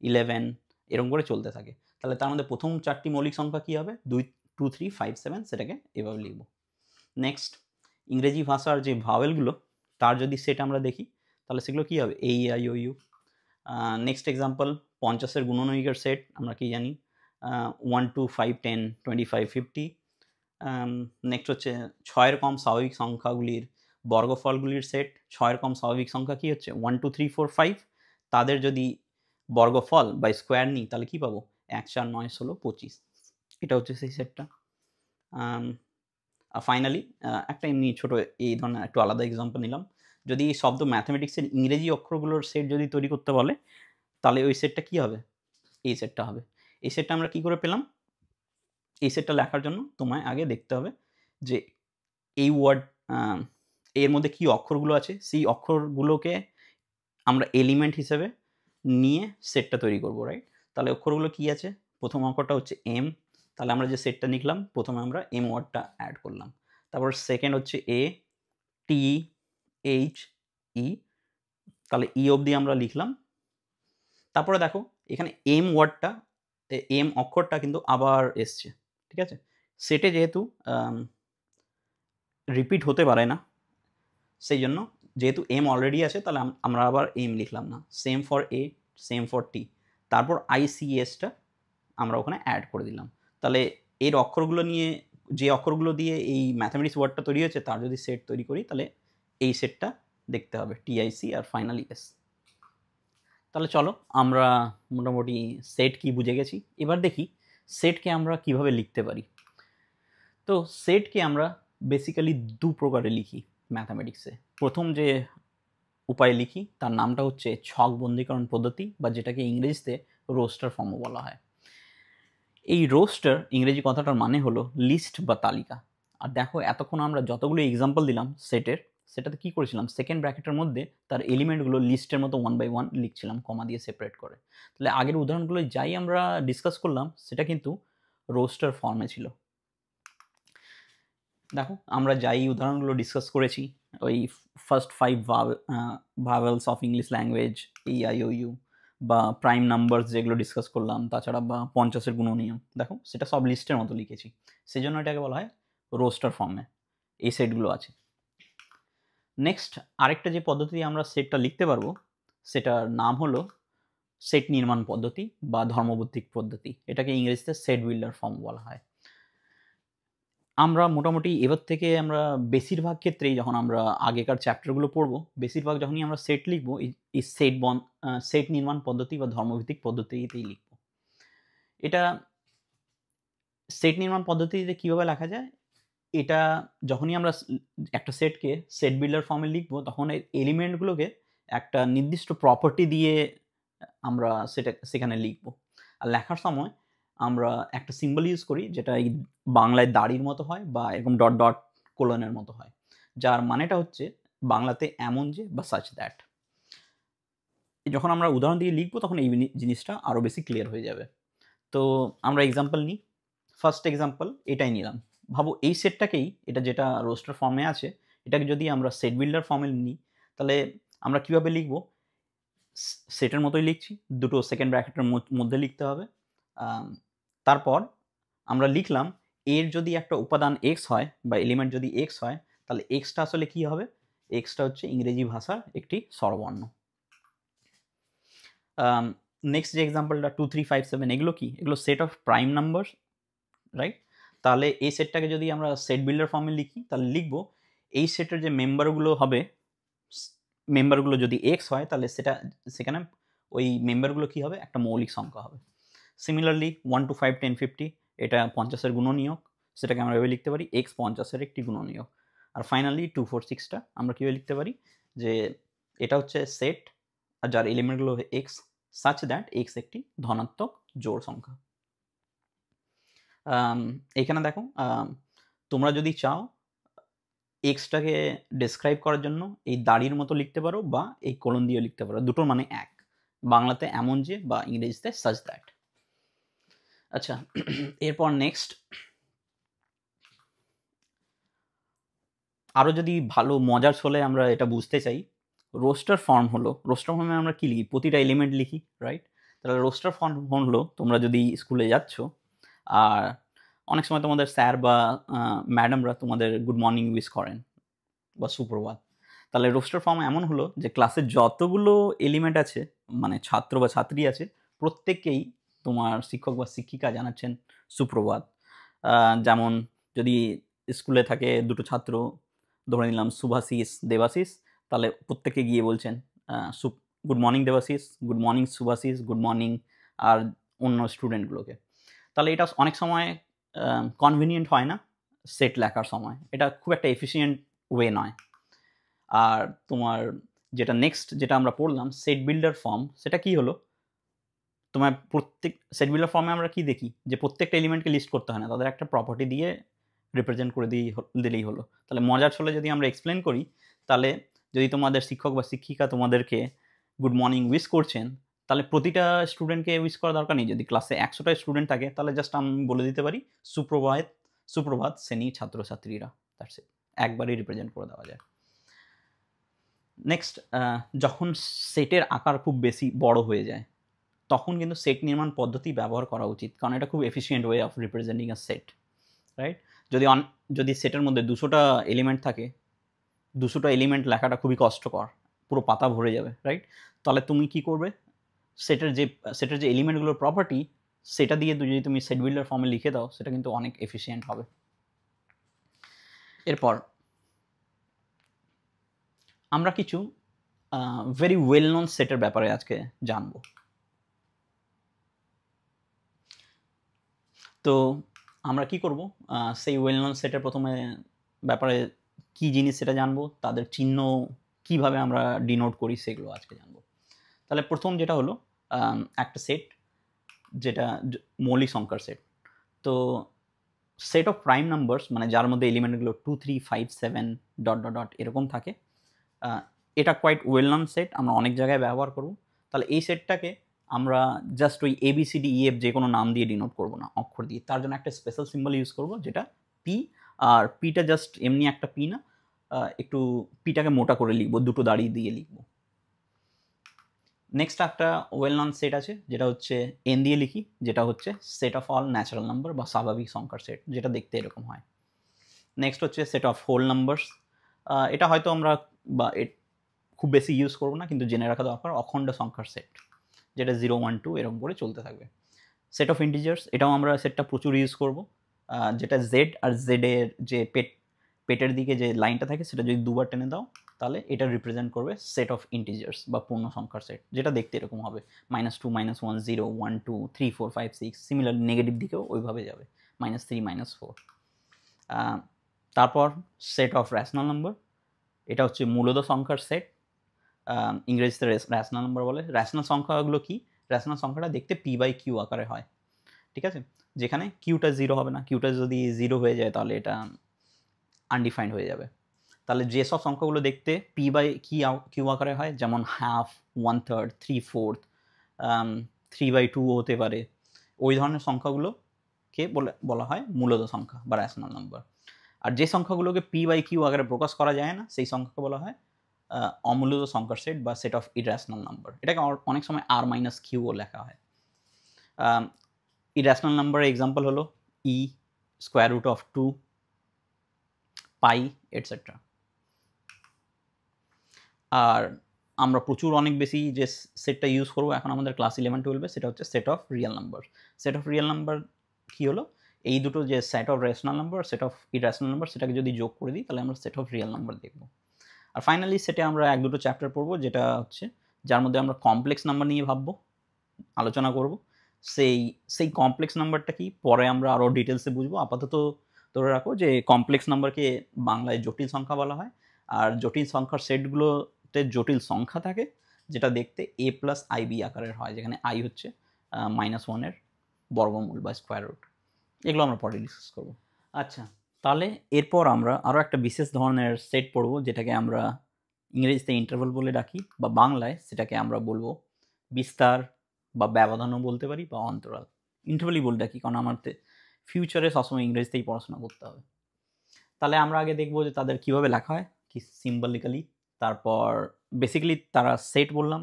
11 এরকম করে চলতে থাকে। তাহলে তার মধ্যে প্রথম 4টি মৌলিক সংখ্যা কী হবে? 2 3 5 7, সেটাকে এভাবে লিখব। নেক্সট, ইংরেজি ভাষার যে ভাওয়েলগুলো, তার যদি সেট আমরা দেখি, তাহলে সেগুলো কী হবে? A E I O U। Next example, 50-এর গুণনীয়কের সেট আমরা কি জানি? 1 2 5 10 25 50। নেক্সট হচ্ছে 6-এর কম স্বাভাবিক সংখ্যাগুলির বর্গফলগুলির সেট। 6-এর কম স্বাভাবিক সংখ্যা কী হচ্ছে? 1 2 3 4 5। তাদের যদি বর্গফল বা স্কোয়ার নিই, তাহলে কী পাবো? 1 4 9 16 25। এটা হচ্ছে সেই সেটটা। ফাইনালি একটা এমনি ছোটো এই ধরনের একটু আলাদা এক্সাম্পল নিলাম। যদি শব্দ ম্যাথামেটিক্সের ইংরেজি অক্ষরগুলোর সেট যদি তৈরি করতে বলে, তাহলে ওই সেটটা কী হবে? এই সেটটা হবে। এই সেটটা আমরা কী করে পেলাম? এই সেটটা লেখার জন্য তোমায় আগে দেখতে হবে যে এই ওয়ার্ড এর মধ্যে কী অক্ষরগুলো আছে, সেই অক্ষরগুলোকে আমরা এলিমেন্ট হিসেবে নিয়ে সেটটা তৈরি করব, রাইট? তাহলে অক্ষরগুলো কী আছে? প্রথম অক্ষরটা হচ্ছে M, তাহলে আমরা যে সেটটা লিখলাম, প্রথমে আমরা M ওয়ার্ডটা অ্যাড করলাম। তারপর সেকেন্ড হচ্ছে A T H E, তাহলে E অবধি আমরা লিখলাম। তারপরে দেখো এখানে M ওয়ার্ডটা, M অক্ষরটা কিন্তু আবার এসছে, ঠিক আছে? সেটে যেহেতু রিপিট হতে পারে না, সেই জন্য যেহেতু M অলরেডি আছে, তাহলে আমরা আবার M লিখলাম না। Same for A, same for T, তারপর ICSটা আমরা ওখানে অ্যাড করে দিলাম। তাহলে এর অক্ষরগুলো নিয়ে, যে অক্ষরগুলো দিয়ে এই ম্যাথামেটিক্স ওয়ার্ডটা তৈরি হয়েছে, তার যদি সেট তৈরি করি, তাহলে এই সেটটা দেখতে হবে, TIC আর ফাইনালি S। তাহলে চলো আমরা মোটামুটি সেট কি বুঝে গেছি। এবার দেখি সেটকে আমরা কিভাবে লিখতে পারি। তো সেটকে আমরা বেসিক্যালি দু প্রকারে লিখি ম্যাথামেটিক্সে। প্রথম যে উপায়ে লিখি তার নামটা হচ্ছে ছক বন্ধীকরণ পদ্ধতি, বা যেটাকে ইংরেজিতে রোস্টার ফর্মও বলা হয়। এই রোস্টার ইংরেজি কথাটার মানে হলো লিস্ট বা তালিকা। আর দেখো এতক্ষণ আমরা যতগুলো এক্সাম্পল দিলাম সেটের, সেটাতে কি করেছিলাম, সেকেন্ড ব্র্যাকেটের মধ্যে তার এলিমেন্টগুলো লিস্টের মতো 1 by 1 লিখছিলাম কমা দিয়ে সেপারেট করে। তাহলে আগের উদাহরণগুলো যাই আমরা ডিসকাস করলাম সেটা কিন্তু রোস্টার ফর্মে ছিল। দেখো আমরা যাই উদাহরণগুলো ডিসকাস করেছি, ওই first 5 vowels of English language, EIOU, বা প্রাইম নাম্বারস যেগুলো ডিসকাস করলাম, তাছাড়া বা 50-এর গুণনীয়ক, দেখো সেটা সব লিস্টের মতো লিখেছি, সেই জন্য এটাকে বলা হয় রোস্টার ফর্মে এই সেটগুলো আছে। নেক্সট আরেকটা যে পদ্ধতি আমরা সেটটা লিখতে পারবো সেটার নাম হলো সেট নির্মাণ পদ্ধতি বা ধর্মভিত্তিক পদ্ধতি, এটাকে ইংরেজিতে সেট বিল্ডার ফর্ম বলা হয়। আমরা মোটামুটি এবার থেকে আমরা বেশিরভাগ ক্ষেত্রেই যখন আমরা আগেকার চ্যাপ্টারগুলো পড়বো, বেশিরভাগ যখনই আমরা সেট লিখবো এই সেট নির্মাণ পদ্ধতি বা ধর্মভিত্তিক পদ্ধতিতেই লিখবো। এটা সেট নির্মাণ পদ্ধতিতে কীভাবে লেখা যায়, এটা যখনই আমরা একটা সেটকে সেট বিল্ডার ফর্মে লিখবো তখন এই এলিমেন্টগুলোকে একটা নির্দিষ্ট প্রপার্টি দিয়ে আমরা সেখানে লিখবো। আর লেখার সময় আমরা একটা সিম্বল ইউজ করি যেটা এই বাংলায় দাড়ির মতো হয় বা এরকম ডট ডট কোলনের মতো হয়, যার মানেটা হচ্ছে বাংলাতে এমন যে বা সাচ দ্যাট। যখন আমরা উদাহরণ দিয়ে লিখবো তখন এই জিনিসটা আরও বেশি ক্লিয়ার হয়ে যাবে। তো আমরা এক্সাম্পল নিই। ফার্স্ট এক্সাম্পল এটাই নিলাম। ভাবো এই সেটটাকেই, এটা যেটা রোস্টার ফর্মে আছে, এটাকে যদি আমরা সেট বিল্ডার ফর্মে নিই তাহলে আমরা কীভাবে লিখবো, সেটের মতোই লিখছি, দুটো সেকেন্ড ব্র্যাকেটের মধ্যে লিখতে হবে। তারপর আমরা লিখলাম এর যদি একটা উপাদান এক্স হয় বা এলিমেন্ট যদি এক্স হয় তাহলে এক্সটা আসলে কি হবে, এক্সটা হচ্ছে ইংরেজি ভাষার একটি স্বরবর্ণ। নেক্সট যে এক্সাম্পলটা 2, 3, 5, 7 এগুলো কি, এগুলো set of prime number, right? তাহলে এই সেটটাকে যদি আমরা সেট বিল্ডার ফর্মে লিখি তাহলে লিখবো এই সেটের যে মেম্বারগুলো হবে, মেম্বারগুলো যদি এক্স হয় তাহলে সেখানে ওই মেম্বারগুলো কি হবে, একটা মৌলিক সংখ্যা হবে। সিমিলারলি 1 to 5, 10, 50 এটা 50-এর গুণনীয়ক, সেটাকে আমরা এভাবে লিখতে পারি এক্স 50-এর একটি গুণনীয়ক। আর ফাইনালি 2, 4, 6টা আমরা কীভাবে লিখতে পারি, যে এটা হচ্ছে সেট আর যার এলিমেন্টগুলো এক্স সাচ দ্যাট এক্স একটি ধনাত্মক জোড় সংখ্যা। এখানে দেখো তোমরা যদি চাও এক্সটাকে ডেসক্রাইব করার জন্য এই দাড়ির মতো লিখতে পারো বা এই কোলন দিয়ে লিখতে পারো, দুটোর মানে এক, বাংলাতে এমন যে বা ইংরেজিতে সাচ দ্যাট। আচ্ছা, এরপর নেক্সট আরও যদি ভালো মজার ছলে আমরা এটা বুঝতে চাই, রোস্টার ফর্ম হলো, রোস্টার ফর্মে আমরা কী লিখি, প্রতিটা এলিমেন্ট লিখি, রাইট? তাহলে রোস্টার ফর্ম হলো তোমরা যদি স্কুলে যাচ্ছ আর অনেক সময় তোমাদের স্যার বা ম্যাডামরা তোমাদের গুড মর্নিং উইশ করেন বা সুপ্রভাত, তাহলে রোস্টার ফর্ম এমন হলো যে ক্লাসের যতগুলো এলিমেন্ট আছে, মানে ছাত্র বা ছাত্রী আছে, প্রত্যেককেই তোমার শিক্ষক বা শিক্ষিকা জানাচ্ছেন সুপ্রভাত। যেমন যদি স্কুলে থাকে দুটো ছাত্র, ধরে নিলাম শুভাশিস দেবাশিস, তাহলে প্রত্যেকে গিয়ে বলছেন good morning Debashis, good morning Subhashis, good morning আর অন্য স্টুডেন্টগুলোকে। তাহলে এটা অনেক সময় কনভিনিয়েন্ট হয় না সেট লেখার সময়, এটা খুব একটা এফিসিয়েন্ট ওয়ে নয়। আর তোমার যেটা নেক্সট যেটা আমরা পড়লাম সেট বিল্ডার ফর্ম, সেটা কি হলো, তোমার প্রত্যেক সেট বিল্ডার ফর্মে আমরা কি দেখি যে প্রত্যেকটা এলিমেন্টকে লিস্ট করতে হয় না, তাদের একটা প্রপার্টি দিয়ে রিপ্রেজেন্ট করে দিলেই হলো। তাহলে মজার ছলে যদি আমরা এক্সপ্লেন করি, তাহলে যদি তোমাদের শিক্ষক বা শিক্ষিকা তোমাদেরকে গুড মর্নিং উইশ করছেন, তাহলে প্রতিটা স্টুডেন্টকে উইশ করা দরকার নেই। যদি ক্লাসে 100টা স্টুডেন্ট থাকে তাহলে জাস্ট আমি বলে দিতে পারি সুপ্রভাত শ্রেণী ছাত্রছাত্রীরা, দ্যাটস ইট, একবারই রিপ্রেজেন্ট করে দেওয়া যায়। নেক্সট, যখন সেটের আকার খুব বেশি বড় হয়ে যায় তখন কিন্তু সেট নির্মাণ পদ্ধতি ব্যবহার করা উচিত, কারণ এটা খুব efficient way of representing a set, right? যদি সেটের মধ্যে 200টা এলিমেন্ট থাকে, 200টা এলিমেন্ট লেখাটা খুবই কষ্টকর, পুরো পাতা ভরে যাবে, রাইট? তাহলে তুমি কি করবে, সেটের যে এলিমেন্টগুলোর প্রপার্টি সেটা দিয়ে যদি তুমি সেট বিল্ডার ফর্মে লিখে দাও, সেটা কিন্তু অনেক এফিসিয়েন্ট হবে। এরপর আমরা কিছু ভেরি ওয়েল নোন সেটের ব্যাপারে আজকে জানব। তো আমরা কি করব, সেই ওয়েল নোন সেটের প্রথমে ব্যাপারে কি জিনিস সেটা জানবো, তাদের চিহ্ন কিভাবে আমরা ডিনোট করি সেগুলো আজকে জানবো। তাহলে প্রথম যেটা হলো একটা সেট, যেটা মৌলিক সংখ্যার সেট। তো সেট অফ প্রাইম নাম্বারস, মানে যার মধ্যে এলিমেন্টগুলো 2 3 5 7 ডট ডট ডট এরকম থাকে, এটা কোয়াইট ওয়েল নন সেট, আমরা অনেক জায়গায় ব্যবহার করব। তাহলে এই সেটটাকে আমরা জাস্ট ওই ABCDEF যে কোনো নাম দিয়ে ডিনোট করব না, অক্ষর দিয়ে। তার জন্য একটা স্পেশাল সিম্বল ইউজ করব, যেটা পি। আর পিটা জাস্ট এমনি একটা পি না, একটু পিটাকে মোটা করে লিখবো, দুটো দাড়ি দিয়ে লিখবো। নেক্সট একটা ওয়েল নন সেট আছে, যেটা হচ্ছে এন দিয়ে লিখি, যেটা হচ্ছে set of all natural number বা স্বাভাবিক সংখ্যার সেট, যেটা দেখতে এরকম হয়। নেক্সট হচ্ছে সেট অফ হোল নাম্বারস। এটা হয়তো আমরা বা খুব বেশি ইউজ করবো না, কিন্তু জেনে রাখা দরকার, অখণ্ড সংখ্যার সেট, যেটা 0 1 2 এরকম করে চলতে থাকবে। সেট অফ ইন্টিজার্স, এটাও আমরা সেটটা প্রচুর ইউজ করব, যেটা জেড আর জেডের যে পেটের দিকে যে লাইনটা থাকে সেটা যদি দুবার টেনে দাও, তাহলে এটা রিপ্রেজেন্ট করবে সেট অফ ইন্টিজার্স বা পূর্ণ সংখ্যার সেট, যেটা দেখতে এরকম হবে, -2 -1 0 1 2 3 4 5 6। সিমিলার নেগেটিভ দিকেও ওইভাবে যাবে, -3 -4। তারপর সেট অফ র্যাশনাল নাম্বার, এটা হচ্ছে মূলত সংখ্যার সেট, ইংরেজিতে র্যাশনাল নাম্বার বলে। র্যাশনাল সংখ্যাগুলো কি? র্যাশনাল সংখ্যাটা দেখতে P/Q আকারে হয়, ঠিক আছে? যেখানে কিউটা 0 হবে না, কিউটা যদি 0 হয়ে যায় তাহলে এটা আনডিফাইন্ড হয়ে যাবে। তাহলে যেসব সংখ্যাগুলো দেখতে P/Q আকারে হয়, যেমন হাফ, 1/3, 3/4, 3/2 হতে পারে, ওই ধরনের সংখ্যাগুলোকে বলা হয় মূলত সংখ্যা বা র্যাশনাল নাম্বার। আর যে সংখ্যাগুলোকে P/Q আকারে প্রকাশ করা যায় না, সেই সংখ্যাকে বলা হয় অমূলত সংখ্যার সেট বা সেট অফ ইরেশনাল নাম্বার। এটাকে অনেক সময় R-Q-ও লেখা হয়। ইরেশনাল নাম্বারের এক্সাম্পল হলো e, square root of 2, pi, etcetera. আর আমরা প্রচুর অনেক বেশি যে সেটটা ইউজ করবো এখন আমাদের ক্লাস 11-12-এ, সেটা হচ্ছে set of real number. Set of real number কী হলো? এই দুটো যে set of rational number, set of irrational number, সেটাকে যদি যোগ করে দিই তাহলে আমরা সেট অফ রিয়েল নাম্বার দেখবো। আর ফাইনালি সেটে আমরা 1-2 চ্যাপ্টার পড়বো, যেটা হচ্ছে যার মধ্যে আমরা কমপ্লেক্স নাম্বার নিয়ে ভাববো, আলোচনা করব। সেই কমপ্লেক্স নাম্বারটা কি পরে আমরা আরও ডিটেলসে বুঝবো। আপাতত ধরে রাখো যে কমপ্লেক্স নাম্বারকে বাংলায় জটিল সংখ্যা বলা হয়, আর জটিল সংখ্যার সেটগুলোতে জটিল সংখ্যা থাকে, যেটা দেখতে A+IB আকারের হয়, যেখানে I হচ্ছে -1 বর্গমূল বা স্কোয়ার রুট। এগুলো আমরা পরে ডিসকাস করবো। আচ্ছা, তাহলে এরপর আমরা আরও একটা বিশেষ ধরনের সেট পড়বো, যেটাকে আমরা ইংরেজিতে ইন্টারভাল বলে ডাকি, বা বাংলায় সেটাকে আমরা বলবো বিস্তার বা ব্যবধানও বলতে পারি, বা অন্তরাল। ইন্টারভালই বলে ডাকি, কারণ আমার ফিউচারে সবসময় ইংরেজিতেই পড়াশোনা করতে হবে। তাহলে আমরা আগে দেখবো যে তাদের কীভাবে লেখা হয়, কি সিম্বলিক্যালি। তারপর বেসিক্যালি তারা সেট বললাম,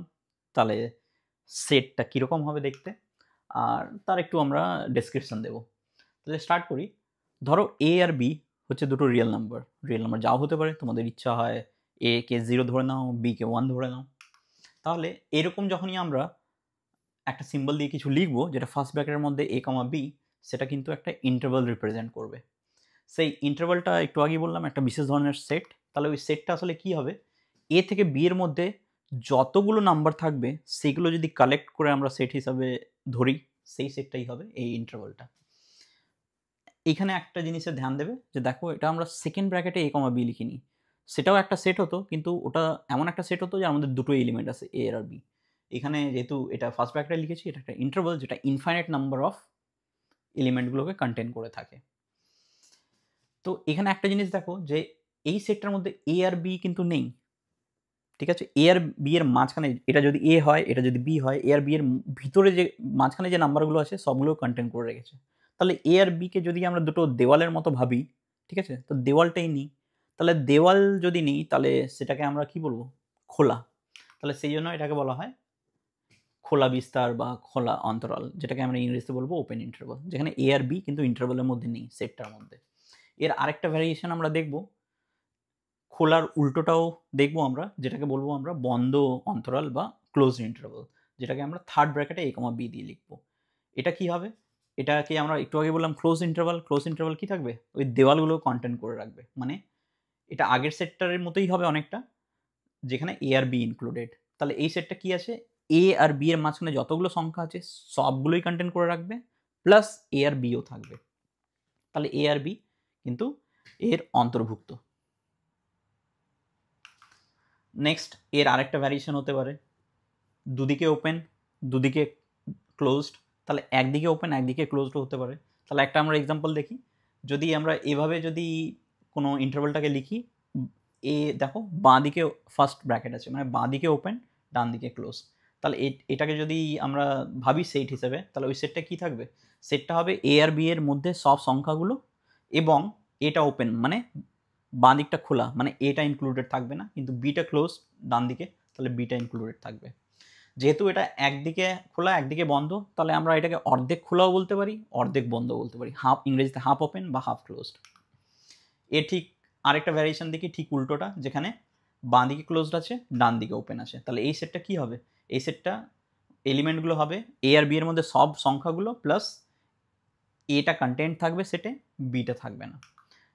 তাহলে সেটটা কীরকম হবে দেখতে, আর তার একটু আমরা ডেসক্রিপশন দেবো। তাহলে স্টার্ট করি। ধরো A আর B হচ্ছে দুটো রিয়েল নাম্বার। রিয়েল নাম্বার যাও হতে পারে, তোমাদের ইচ্ছা হয় A কে 0 ধরে নাও, B কে 1 ধরে নাও। তাহলে এরকম যখনই আমরা একটা সিম্বল দিয়ে কিছু লিখবো, যেটা ফার্স্ট ব্র্যাকেটের মধ্যে A, B, সেটা কিন্তু একটা ইন্টারভাল রিপ্রেজেন্ট করবে। সেই ইন্টারভালটা একটু আগেই বললাম একটা বিশেষ ধরনের সেট। তাহলে ওই সেটটা আসলে কি হবে, A থেকে B এর মধ্যে যতগুলো নাম্বার থাকবে সেগুলো যদি কালেক্ট করে আমরা সেট হিসাবে ধরি, সেই সেটটাই হবে এই ইন্টারভালটা। এইখানে একটা জিনিসের ধ্যান দেবে যে দেখো, এটা আমরা সেকেন্ড ব্র্যাকেটে A, B লিখিনি। সেটাও একটা সেট হতো, কিন্তু ওটা এমন একটা সেট হতো যার মধ্যে দুটো এলিমেন্ট আছে, A আর B। এখানে যেহেতু এটা ফার্স্ট ব্র্যাকেটে লিখেছি, এটা একটা ইন্টারভাল যেটা ইনফাইনাইট নাম্বার অফ এলিমেন্টগুলোকে কন্টেন করে থাকে। তো এখানে একটা জিনিস দেখো যে এই সেটটার মধ্যে A আর B কিন্তু নেই, ঠিক আছে? A আর B এর মাঝখানে, এটা যদি A হয়, এটা যদি B হয়, A আর B এর ভিতরে যে মাঝখানে যে নাম্বারগুলো আছে সবগুলো কন্টেন করে রেখেছে। তাহলে A আর B কে যদি আমরা দুটো দেওয়ালের মতো ভাবি, ঠিক আছে? তো দেওয়ালটাই নিই। তাহলে দেওয়াল যদি নিই তাহলে সেটাকে আমরা কি বলবো? খোলা। তাহলে সেই জন্য এটাকে বলা হয় খোলা বিস্তার বা খোলা অন্তরাল, যেটাকে আমরা ইংরেজিতে বলবো ওপেন ইন্টারভাল, যেখানে A আর B কিন্তু ইন্টারভালের মধ্যে নেই, সেটটার মধ্যে। এর আরেকটা ভ্যারিয়েশন আমরা দেখব, খোলার উল্টোটাও দেখবো আমরা, যেটাকে বলবো আমরা বন্ধ অন্তরাল বা ক্লোজড ইন্টারভাল, যেটাকে আমরা থার্ড ব্র্যাকেটে A, B দিয়ে লিখবো। এটা কি হবে? এটাকে আমরা একটু আগে বললাম ক্লোজ ইন্টারভাল। ক্লোজ ইন্টারভাল কি থাকবে? ওই দেওয়ালগুলো কন্টেন্ট করে রাখবে। মানে এটা আগের সেটটার মতোই হবে অনেকটা, যেখানে A আর B ইনক্লুডেড। তাহলে এই সেটটা কি আছে? A আর B এর মাঝখানে যতগুলো সংখ্যা আছে সবগুলোই কন্টেন্ট করে রাখবে, প্লাস A আর Bও থাকবে। তাহলে A আর B কিন্তু এর অন্তর্ভুক্ত। নেক্সট এর আরেকটা ভ্যারিয়েশন হতে পারে দুদিকে ওপেন দুদিকে ক্লোজড, তাহলে একদিকে ওপেন একদিকে ক্লোজড হতে পারে। তাহলে একটা আমরা এক্সাম্পল দেখি, যদি আমরা এভাবে যদি কোনো ইন্টারভেলটাকে লিখি, এ দেখো বাঁ দিকে ফার্স্ট ব্র্যাকেট আছে, মানে বাঁ দিকে ওপেন ডান দিকে ক্লোজ, তাহলে এটাকে যদি আমরা ভাবি সেট হিসেবে, তাহলে ওই সেটটা কী থাকবে, সেটটা হবে এ আর বি এর মধ্যে সব সংখ্যাগুলো এবং এটা ওপেন মানে বাঁ দিকটা খোলা, মানে এটা ইনক্লুডেড থাকবে না, কিন্তু বিটা ক্লোজ ডান দিকে, তাহলে বিটা ইনক্লুডেড থাকবে। যেহেতু এটা একদিকে খোলা একদিকে বন্ধ, তাহলে আমরা এটাকে অর্ধেক খোলাও বলতে পারি অর্ধেক বন্ধ বলতে পারি, হাফ ইংরেজিতে হাফ ওপেন বা হাফ ক্লোজড। এর ঠিক আরেকটা ভ্যারিয়েশন দেখি ঠিক উল্টোটা, যেখানে বাঁ দিকে ক্লোজড আছে ডান দিকে ওপেন আছে, তাহলে এই সেটটা কি হবে, এই সেটটা এলিমেন্টগুলো হবে এ আর বি এর মধ্যে সব সংখ্যাগুলো প্লাস এটা কন্টেন্ট থাকবে সেটে, বিটা থাকবে না।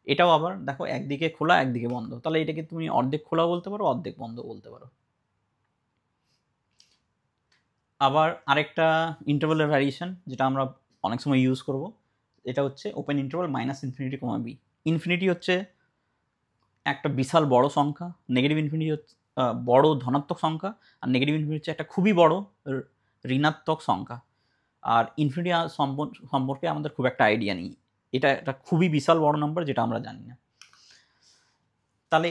এটাও আবার দেখো একদিকে খোলা একদিকে বন্ধ, তাহলে এটাকে তুমি অর্ধেক খোলা বলতে পারো অর্ধেক বন্ধ বলতে পারো। আবার আরেকটা ইন্টারভালের ভ্যারিয়েশন যেটা আমরা অনেক সময় ইউজ করব, এটা হচ্ছে open interval minus infinity comma B. Infinity হচ্ছে একটা বিশাল বড় সংখ্যা, নেগেটিভ ইনফিনিটি হচ্ছে বড় ধনাত্মক সংখ্যা, আর নেগেটিভ ইনফিনিটি হচ্ছে একটা খুবই বড় ঋণাত্মক সংখ্যা। আর ইনফিনিটি সম্পর্কে আমাদের খুব একটা আইডিয়া নেই, এটা একটা খুবই বিশাল বড় নাম্বার যেটা আমরা জানি না। তাহলে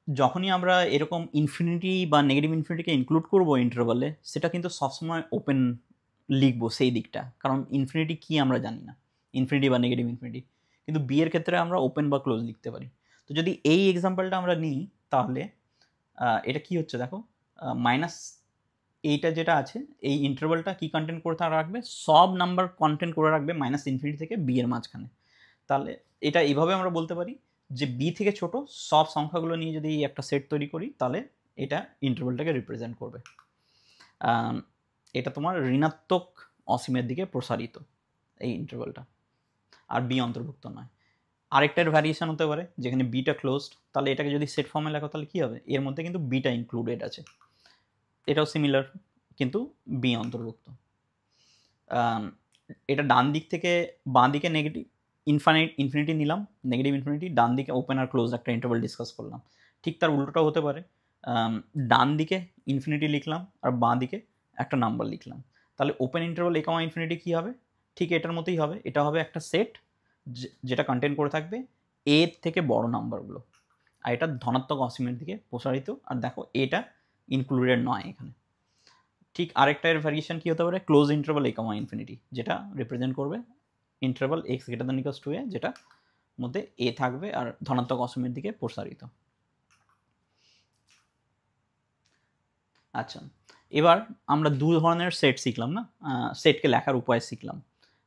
যখনই আমরা এরকম ইনফিনিটি বা নেগেটিভ ইনফিনিটিকে ইনক্লুড করবো ইন্টারভালে, সেটা কিন্তু সবসময় ওপেন লিখবো সেই দিকটা, কারণ ইনফিনিটি কি আমরা জানি না, ইনফিনিটি বা নেগেটিভ ইনফিনিটি। কিন্তু বি এর ক্ষেত্রে আমরা ওপেন বা ক্লোজ লিখতে পারি। তো যদি এই এক্সাম্পলটা আমরা নিই, তাহলে এটা কি হচ্ছে দেখো, মাইনাস এইটা যেটা আছে এই ইন্টারভালটা কি কন্টেন্ট করে রাখবে, সব নাম্বার কন্টেন্ট করে রাখবে মাইনাস ইনফিনিটি থেকে বি এর মাঝখানে। তাহলে এটা এইভাবে আমরা বলতে পারি যে বি থেকে ছোট সব সংখ্যাগুলো নিয়ে যদি একটা সেট তৈরি করি, তাহলে এটা ইন্টারভালটাকে রিপ্রেজেন্ট করবে। এটা তোমার ঋণাত্মক অসীমের দিকে প্রসারিত এই ইন্টারভালটা, আর বি অন্তর্ভুক্ত নয়। আরেকটার ভ্যারিয়েশন হতে পারে যেখানে বিটা ক্লোজড, তাহলে এটাকে যদি সেট ফর্মে লেখো তাহলে কী হবে, এর মধ্যে কিন্তু বিটা ইনক্লুডেড আছে, এটাও সিমিলার কিন্তু বি অন্তর্ভুক্ত। এটা ডান দিক থেকে বাঁ দিকে নেগেটিভ ইনফিনিটি নিলাম, নেগেটিভ ইনফিনিটি, ডান দিকে ওপেন আর ক্লোজ একটা ইন্টারভাল ডিসকাস করলাম। ঠিক তার উল্টোটাও হতে পারে, ডান দিকে ইনফিনিটি লিখলাম আর বাঁ দিকে একটা নাম্বার লিখলাম, তাহলে open interval a comma infinity কী হবে, ঠিক এটার মতোই হবে, এটা হবে একটা সেট যেটা কন্টেন্ট করে থাকবে এ থেকে বড় নাম্বারগুলো, আর এটা ধনাত্মক অসীমের দিকে প্রসারিত, আর দেখো এটা ইনক্লুডেড নয় এখানে। ঠিক আরেকটা এর ভ্যারিয়েশন কী হতে পারে, close interval a comma infinity, যেটা রিপ্রেজেন্ট করবে interval x greater than equals to a, যেটা মধ্যে এ থাকবে আর ধনাত্মক অসীমের দিকে প্রসারিত। আচ্ছা, এবার আমরা দু ধরনের সেট শিখলাম না, সেটকে লেখার উপায় শিখলাম,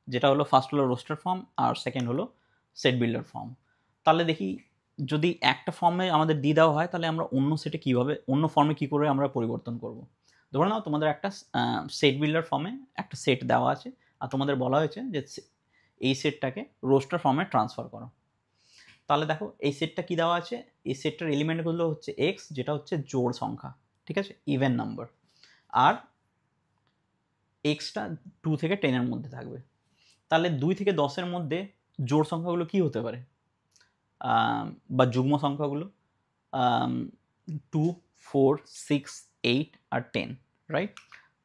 যেটা হলো ফার্স্ট হলো রোস্টার ফর্ম আর সেকেন্ড হলো সেট বিল্ডার ফর্ম। তাহলে দেখি যদি একটা ফর্মে আমাদের দিয়ে দেওয়া হয়, তাহলে আমরা অন্য সেটে কীভাবে অন্য ফর্মে কী করে আমরা পরিবর্তন করব। ধরে নাও তোমাদের একটা সেট বিল্ডার ফর্মে একটা সেট দেওয়া আছে, আর তোমাদের বলা হয়েছে যে এই সেটটাকে রোস্টার ফর্মে ট্রান্সফার করো। তাহলে দেখো এই সেটটা কী দেওয়া আছে, এই সেটটার এলিমেন্টগুলো হচ্ছে এক্স, যেটা হচ্ছে জোড় সংখ্যা, ঠিক আছে, ইভেন নাম্বার, আর এক্সটা 2 থেকে 10-এর মধ্যে থাকবে। তাহলে 2 থেকে 10-এর মধ্যে জোড় সংখ্যাগুলো কী হতে পারে, বা যুগ্ম সংখ্যাগুলো 2, 4, 6, 8 আর 10, রাইট।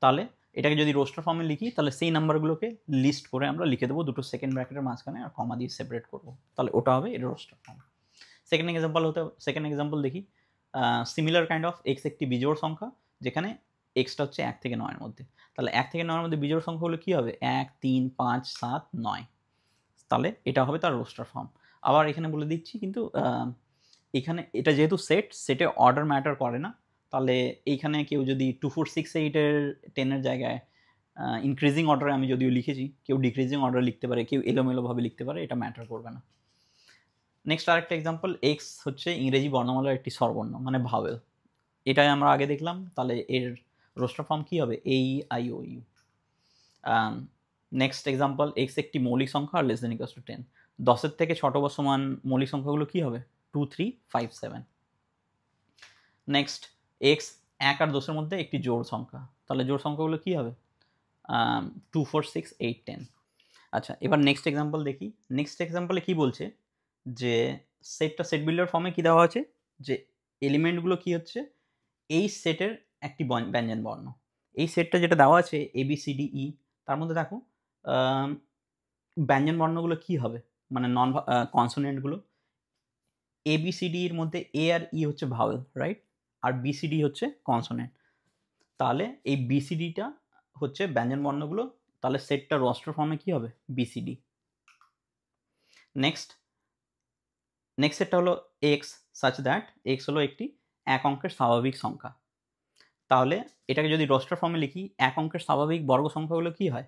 তাহলে এটাকে যদি রোস্টার ফর্মে লিখি, তাহলে সেই নাম্বারগুলোকে লিস্ট করে আমরা লিখে দেবো দুটো সেকেন্ড ব্র্যাকেটের মাঝখানে আর কমা দিয়ে সেপারেট করবো, তাহলে ওটা হবে এটা রোস্টার ফর্ম। সেকেন্ড এক্সাম্পল দেখি, সিমিলার কাইন্ড অফ এক্স একটি বিজোড় সংখ্যা, যেখানে এক্সটা হচ্ছে 1 থেকে 9-এর মধ্যে, তাহলে 1 থেকে 9-এর মধ্যে বিজোড় সংখ্যাগুলো কী হবে, 1, 3, 5, 7, 9, তাহলে এটা হবে তার রোস্টার ফর্ম। আবার এখানে বলে দিচ্ছি, কিন্তু এখানে এটা যেহেতু সেটে অর্ডার ম্যাটার করে না, তাহলে এইখানে কেউ যদি 2, 4, 6, 8-এর 10-এর জায়গায় ইনক্রিজিং অর্ডারে আমি যদিও লিখেছি, কেউ ডিক্রিজিং অর্ডারে লিখতে পারে, কেউ এলোমেলোভাবে লিখতে পারে, এটা ম্যাটার করবে না। নেক্সট আরেকটা এক্সাম্পল, এক্স হচ্ছে ইংরেজি বর্ণমালার একটি স্বরবর্ণ মানে ভাওয়েল, এটাই আমরা আগে দেখলাম, তাহলে এর রোস্টার ফর্ম কী হবে, এই I O U. Next example, X একটি মৌলিক সংখ্যা আর লেস দেন ইকুয়ালস টু 10, 10-এর থেকে ছোট বা সমান মৌলিক সংখ্যাগুলো কী হবে, 2, 3, 5, 7। নেক্সট এক্স 1 আর 10-এর মধ্যে একটি জোড় সংখ্যা, তাহলে জোড় সংখ্যাগুলো কী হবে, 2, 4, 6, 8, 10। আচ্ছা, এবার নেক্সট এক্সাম্পল দেখি। নেক্সট এক্সাম্পলে কী বলছে যে সেট বিল্ডার ফর্মে কী দেওয়া আছে, যে এলিমেন্টগুলো কি হচ্ছে এই সেটের একটি ব্যঞ্জন বর্ণ। এই সেটটা যেটা দেওয়া আছে ABCDE, তার মধ্যে দেখো ব্যঞ্জন বর্ণগুলো কি হবে, মানে নন কনসোনেন্টগুলো। ABCD এর মধ্যে A আর E হচ্ছে ভাওয়েল, রাইট, আর BCD হচ্ছে কনসোনেন্ট। তাহলে এই BCDটা হচ্ছে ব্যঞ্জন বর্ণগুলো, তাহলে সেটটা রোস্টার ফর্মে কি হবে BCD। নেক্সট সেটটা হলো X such that X হলো একটি এক অঙ্কের স্বাভাবিক সংখ্যা। তাহলে এটাকে যদি রোস্টার ফর্মে লিখি, এক অঙ্কের স্বাভাবিক বর্গ সংখ্যাগুলো কি হয়,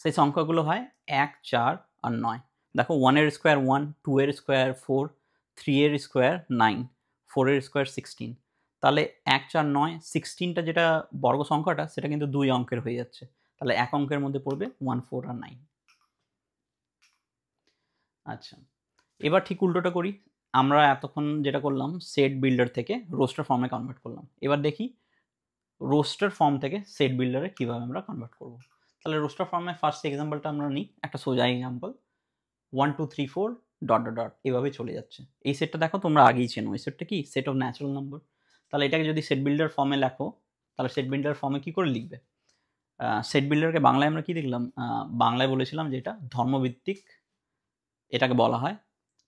সেই সংখ্যাগুলো হয় 1, 4 আর 9। দেখো 1 এর স্কোয়ার 1, 2 এর স্কোয়ার 4, 3 এর স্কোয়ার 9, 4 এর স্কোয়ার 16। তাহলে 1, 4, 9, 16টা যেটা বর্গ সংখ্যাটা সেটা কিন্তু 2 অঙ্কের হয়ে যাচ্ছে। তাহলে এক অঙ্কের মধ্যে পড়বে 1, 4 আর 9। আচ্ছা, এবার ঠিক উল্টোটা করি। আমরা এতক্ষণ যেটা করলাম সেট বিল্ডার থেকে রোস্টার ফর্মে কনভার্ট করলাম। এবার দেখি রোস্টার ফর্ম থেকে সেট বিল্ডারে কীভাবে আমরা কনভার্ট করব। তাহলে রোস্টার ফর্মে ফার্স্ট এক্সাম্পলটা আমরা নিই, একটা সোজা এক্সাম্পল 1, 2, 3, 4 ডট ডট ডট এভাবে চলে যাচ্ছে। এই সেটটা দেখো তোমরা আগেই চেনো, এই সেটটা কি সেট অফ ন্যাচারাল নাম্বার। তাহলে এটাকে যদি সেট বিল্ডার ফর্মে লেখো, তাহলে সেট বিল্ডার ফর্মে কি করে লিখবে? সেট বিল্ডারকে বাংলায় আমরা কি দেখলাম, বাংলায় বলেছিলাম যে এটা ধর্মভিত্তিক, এটাকে বলা হয়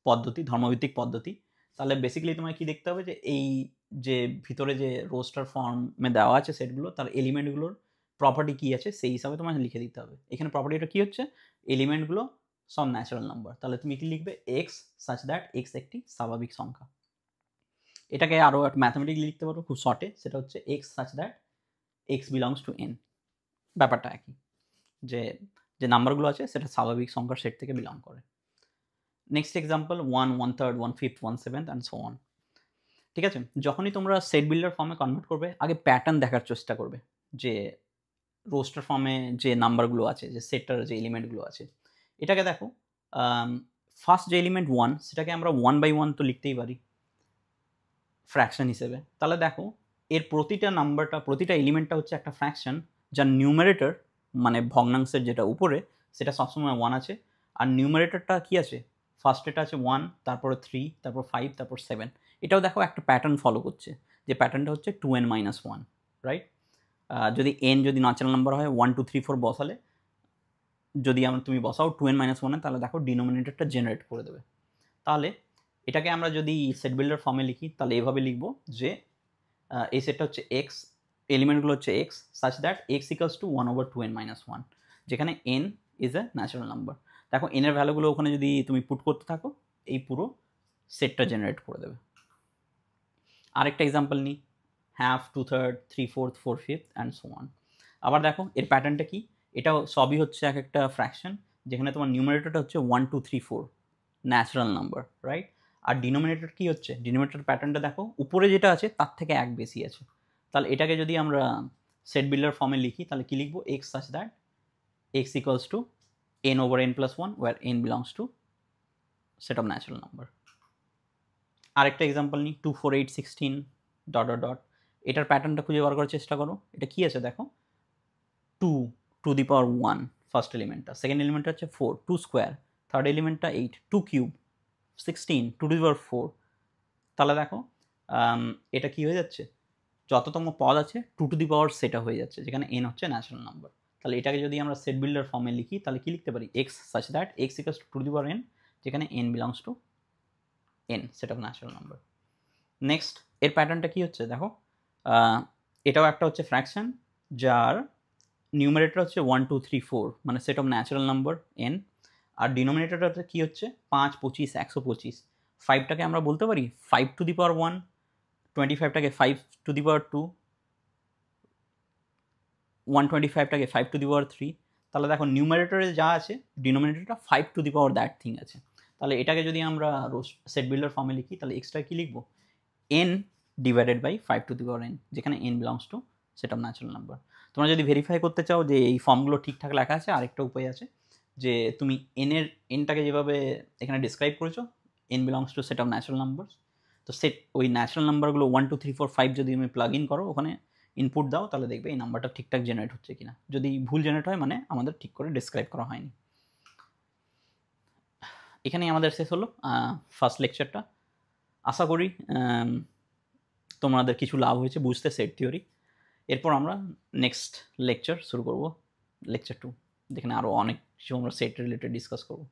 পদ্ধতি, ধর্মভিত্তিক পদ্ধতি। তাহলে বেসিক্যালি তোমায় কি দেখতে হবে যে এই যে ভিতরে যে রোস্টার ফর্মে দেওয়া আছে সেটগুলো, তার এলিমেন্টগুলোর প্রপার্টি কি আছে সেই হিসাবে তোমায় লিখে দিতে হবে। এখানে প্রপার্টিটা কি হচ্ছে, এলিমেন্টগুলো সব ন্যাচারাল নাম্বার। তাহলে তুমি কি লিখবে, এক্স সাচ দ্যাট এক্স একটি স্বাভাবিক সংখ্যা। এটাকে আরও একটা ম্যাথমেটিক্যালি লিখতে পারো খুব শর্টে, সেটা হচ্ছে x such that x belongs to N. ব্যাপারটা একই, যে যে নাম্বারগুলো আছে সেটা স্বাভাবিক সংখ্যার সেট থেকে বিলং করে। Next example 1, 1/3, 1/5, 1/7 and so on. ঠিক আছে, যখনই তোমরা সেট বিল্ডার ফর্মে কনভার্ট করবে আগে প্যাটার্ন দেখার চেষ্টা করবে, যে রোস্টার ফর্মে যে নাম্বারগুলো আছে, যে সেটটার যে এলিমেন্টগুলো আছে, এটাকে দেখো ফার্স্ট যে এলিমেন্ট 1 সেটাকে আমরা 1/1 তো লিখতেই পারি ফ্র্যাকশন হিসেবে। তাহলে দেখো এর প্রতিটা নাম্বারটা, প্রতিটা এলিমেন্টটা হচ্ছে একটা ফ্র্যাকশন, যার নিউমারেটর মানে ভগ্নাংশের যেটা উপরে সেটা সবসময় 1 আছে, আর নিউমারেটরটা কি আছে, ফার্স্ট এটা আছে 1, তারপরে 3, তারপর 5, তারপর 7। এটাও দেখো একটা প্যাটার্ন ফলো করছে, যে প্যাটার্নটা হচ্ছে 2n - 1, রাইট। যদি n যদি ন্যাচারাল নাম্বার হয় 1, 2, 3, 4 বসালে, যদি তুমি বসাও 2n - 1, তাহলে দেখো ডিনোমিনেটরটা জেনারেট করে দেবে। তাহলে এটাকে আমরা যদি সেট বিল্ডার ফর্মে লিখি তাহলে এভাবে লিখবো যে এই সেটটা হচ্ছে এক্স, এলিমেন্টগুলো হচ্ছে x such that x equals two 1/2n - 1, যেখানে n is a natural number. দেখো n এর ভ্যালুগুলো ওখানে যদি তুমি পুট করতে থাকো এই পুরো সেটটা জেনারেট করে দেবে। আরেকটা এক্সাম্পল নিই, 1/2, 2/3, 3/4, 4/5 অ্যান্ড সো অন। আবার দেখো এর প্যাটার্নটা কি, এটাও সবই হচ্ছে এক একটা ফ্র্যাকশন, যেখানে তোমার নিউমারেটরটা হচ্ছে 1, 2, 3, 4 ন্যাচারাল নাম্বার, রাইট। আর ডিনোমিনেটর কি হচ্ছে, ডিনোমিনেটর প্যাটার্নটা দেখো উপরে যেটা আছে তার থেকে এক বেশি আছে। তাহলে এটাকে যদি আমরা সেট বিল্ডার ফর্মে লিখি তাহলে কি লিখবো, X such that X equals to n/n+1 where n belongs to set of natural number. আরেকটা এক্সাম্পল নিই 2, 4, 8, 16 ডট ডট ডট। এটার প্যাটার্নটা খুঁজে বার করার চেষ্টা করো। এটা কি আছে দেখো, 2 টু দি পাওয়ার 1 ফার্স্ট এলিমেন্টটা, সেকেন্ড এলিমেন্টটা হচ্ছে 4, 2 স্কোয়ার, থার্ড এলিমেন্টটা 8, 2 কিউব, 16, 2 টু দি পাওয়ার 4। তাহলে দেখো এটা কি হয়ে যাচ্ছে, যততম পদ আছে 2 টু দি পাওয়ার সেটা হয়ে যাচ্ছে, যেখানে n হচ্ছে ন্যাচারাল নাম্বার। তাহলে এটাকে যদি আমরা সেট বিল্ডার ফর্মে লিখি তাহলে কি লিখতে পারি, x such that X equals two 2 to the power n, যেখানে n belongs two n set of natural number. Next এর প্যাটার্নটা কি হচ্ছে দেখো, এটাও একটা হচ্ছে ফ্র্যাকশন যার নিউমারেটর হচ্ছে 1, 2, 3, 4 মানে set of natural number n, আর ডিনোমিনেটরটা কি হচ্ছে 5, 25, 125। 5টাকে আমরা বলতে পারি 5 টু দি পাওয়ার 1, 25টাকে 5 টু দি পাওয়ার 2, 125টাকে 5 টু দি পাওয়ার 3। তাহলে দেখো নিউমারেটরে যা আছে ডিনোমিনেটরটা 5 to the power that thing আছে। তাহলে এটাকে যদি আমরা সেট বিল্ডার ফর্মে লিখি তাহলে এক্সট্রা কি লিখবো, n divided by 5 to the power n, যেখানে n belongs to set of natural number. তোমরা যদি ভেরিফাই করতে চাও যে এই ফর্মগুলো ঠিকঠাক লেখা আছে, আরেকটা উপায় আছে যে তুমি nটাকে যেভাবে এখানে ডিসক্রাইব করেছো n belongs to set of natural number, তো সেট ওই ন্যাচারাল নাম্বারগুলো 1, 2, 3, 4, 5 যদি তুমি প্লাগ ইন করো, ওখানে ইনপুট দাও, তাহলে দেখবে এই নাম্বারটা ঠিকঠাক জেনারেট হচ্ছে কিনা। যদি ভুল জেনারেট হয় মানে আমাদের ঠিক করে ডিসক্রাইব করা হয়নি। এখানেই আমাদের শেষ হলো ফার্স্ট লেকচারটা। আশা করি তোমাদের কিছু লাভ হয়েছে বুঝতে সেট থিওরি। এরপর আমরা নেক্সট লেকচার শুরু করব, লেকচার 2, যেখানে আরও অনেক কিছু আমরা সেট রিলেটেড ডিসকাস করবো।